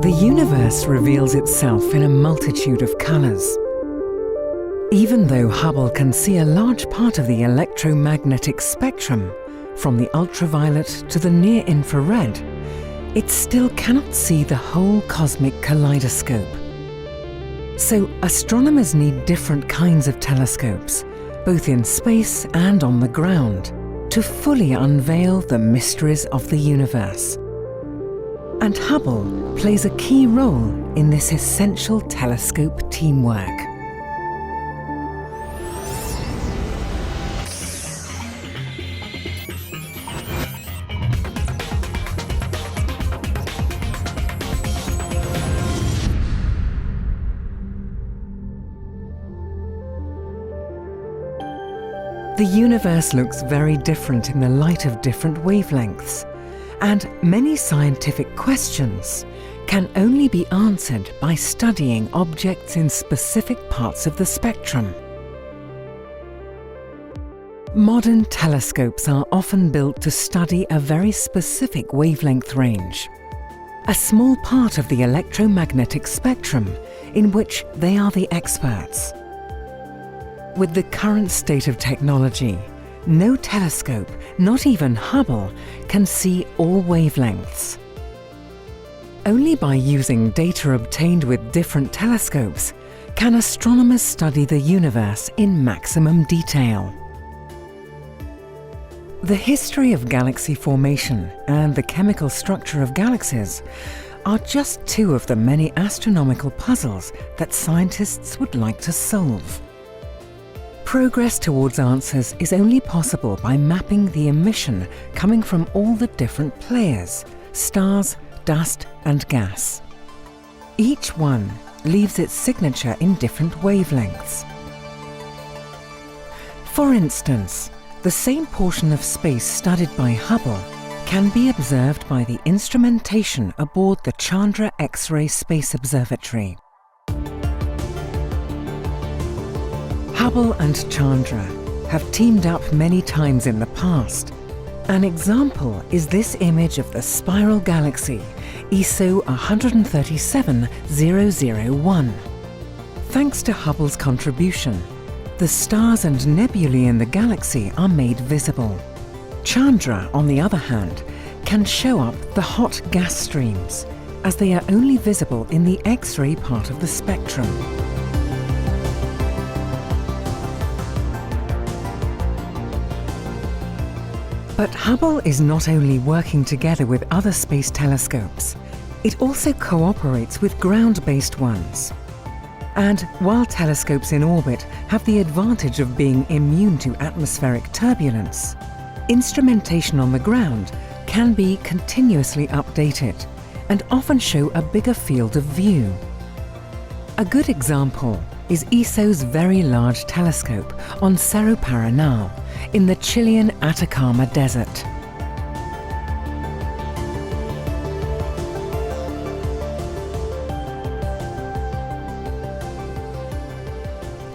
The universe reveals itself in a multitude of colours. Even though Hubble can see a large part of the electromagnetic spectrum, from the ultraviolet to the near-infrared, it still cannot see the whole cosmic kaleidoscope. So astronomers need different kinds of telescopes, both in space and on the ground, to fully unveil the mysteries of the universe. And Hubble plays a key role in this essential telescope teamwork. The universe looks very different in the light of different wavelengths, and many scientific questions can only be answered by studying objects in specific parts of the spectrum. Modern telescopes are often built to study a very specific wavelength range, a small part of the electromagnetic spectrum in which they are the experts. With the current state of technology, no telescope, not even Hubble, can see all wavelengths. Only by using data obtained with different telescopes can astronomers study the universe in maximum detail. The history of galaxy formation and the chemical structure of galaxies are just two of the many astronomical puzzles that scientists would like to solve. Progress towards answers is only possible by mapping the emission coming from all the different players, stars, dust and gas. Each one leaves its signature in different wavelengths. For instance, the same portion of space studied by Hubble can be observed by the instrumentation aboard the Chandra X-ray Space Observatory. Hubble and Chandra have teamed up many times in the past. An example is this image of the spiral galaxy ESO 137001. Thanks to Hubble's contribution, the stars and nebulae in the galaxy are made visible. Chandra, on the other hand, can show up the hot gas streams, as they are only visible in the X-ray part of the spectrum. But Hubble is not only working together with other space telescopes, it also cooperates with ground-based ones. And while telescopes in orbit have the advantage of being immune to atmospheric turbulence, instrumentation on the ground can be continuously updated and often show a bigger field of view. A good example is ESO's Very Large Telescope on Cerro Paranal in the Chilean Atacama Desert.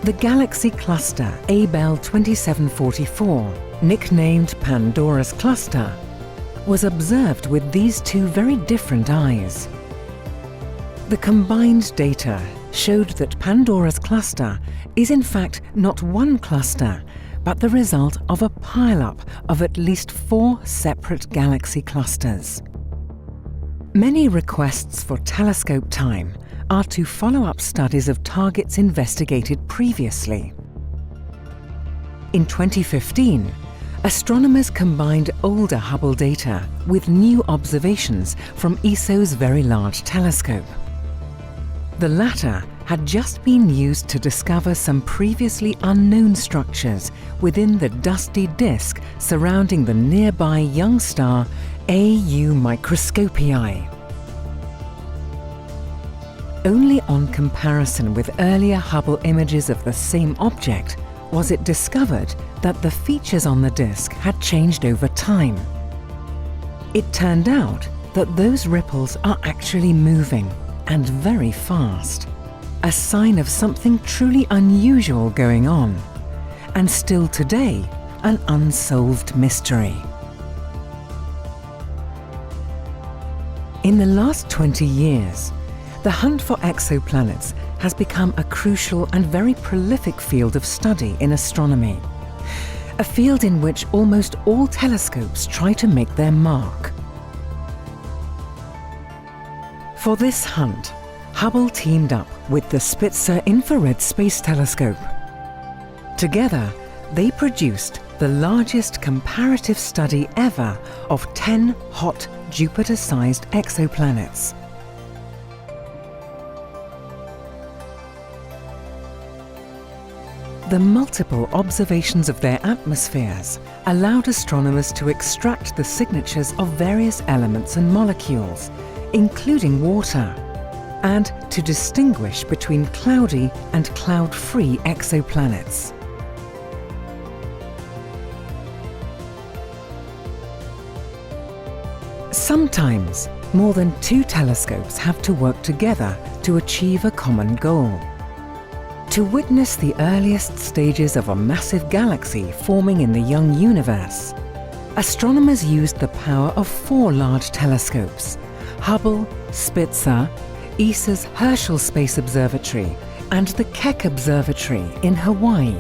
The galaxy cluster Abell 2744, nicknamed Pandora's Cluster, was observed with these two very different eyes. The combined data showed that Pandora's cluster is in fact not one cluster, but the result of a pile-up of at least 4 separate galaxy clusters. Many requests for telescope time are to follow up studies of targets investigated previously. In 2015, astronomers combined older Hubble data with new observations from ESO's Very Large Telescope. The latter had just been used to discover some previously unknown structures within the dusty disk surrounding the nearby young star AU Microscopiae. Only on comparison with earlier Hubble images of the same object was it discovered that the features on the disk had changed over time. It turned out that those ripples are actually moving, and very fast. A sign of something truly unusual going on, and still today, an unsolved mystery. In the last 20 years, the hunt for exoplanets has become a crucial and very prolific field of study in astronomy, a field in which almost all telescopes try to make their mark. For this hunt, Hubble teamed up with the Spitzer Infrared Space Telescope. Together, they produced the largest comparative study ever of 10 hot Jupiter-sized exoplanets. The multiple observations of their atmospheres allowed astronomers to extract the signatures of various elements and molecules, including water, and to distinguish between cloudy and cloud-free exoplanets. Sometimes, more than two telescopes have to work together to achieve a common goal. To witness the earliest stages of a massive galaxy forming in the young universe, astronomers used the power of 4 large telescopes: Hubble, Spitzer, ESA's Herschel Space Observatory, and the Keck Observatory in Hawaii.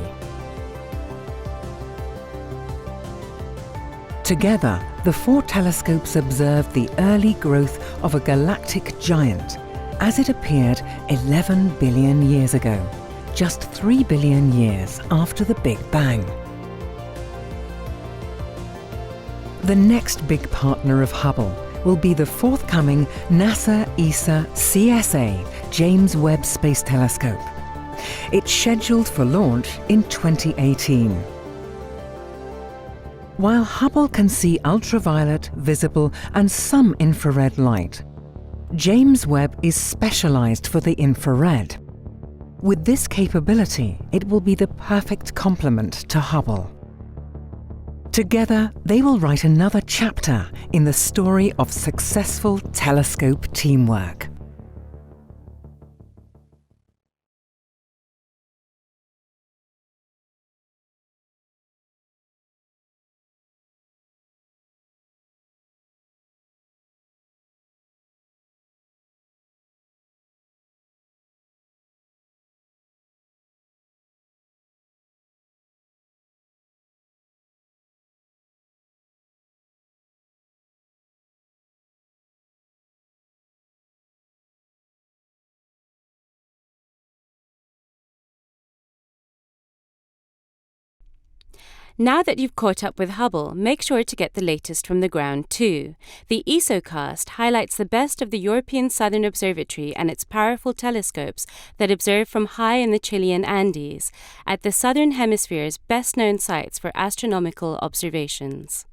Together, the 4 telescopes observed the early growth of a galactic giant as it appeared 11 billion years ago, just 3 billion years after the Big Bang. The next big partner of Hubble will be the forthcoming NASA ESA CSA James Webb Space Telescope. It's scheduled for launch in 2018. While Hubble can see ultraviolet, visible, and some infrared light, James Webb is specialized for the infrared. With this capability, it will be the perfect complement to Hubble. Together, they will write another chapter in the story of successful telescope teamwork. Now that you've caught up with Hubble, make sure to get the latest from the ground too. The ESOcast highlights the best of the European Southern Observatory and its powerful telescopes that observe from high in the Chilean Andes, at the Southern Hemisphere's best-known sites for astronomical observations.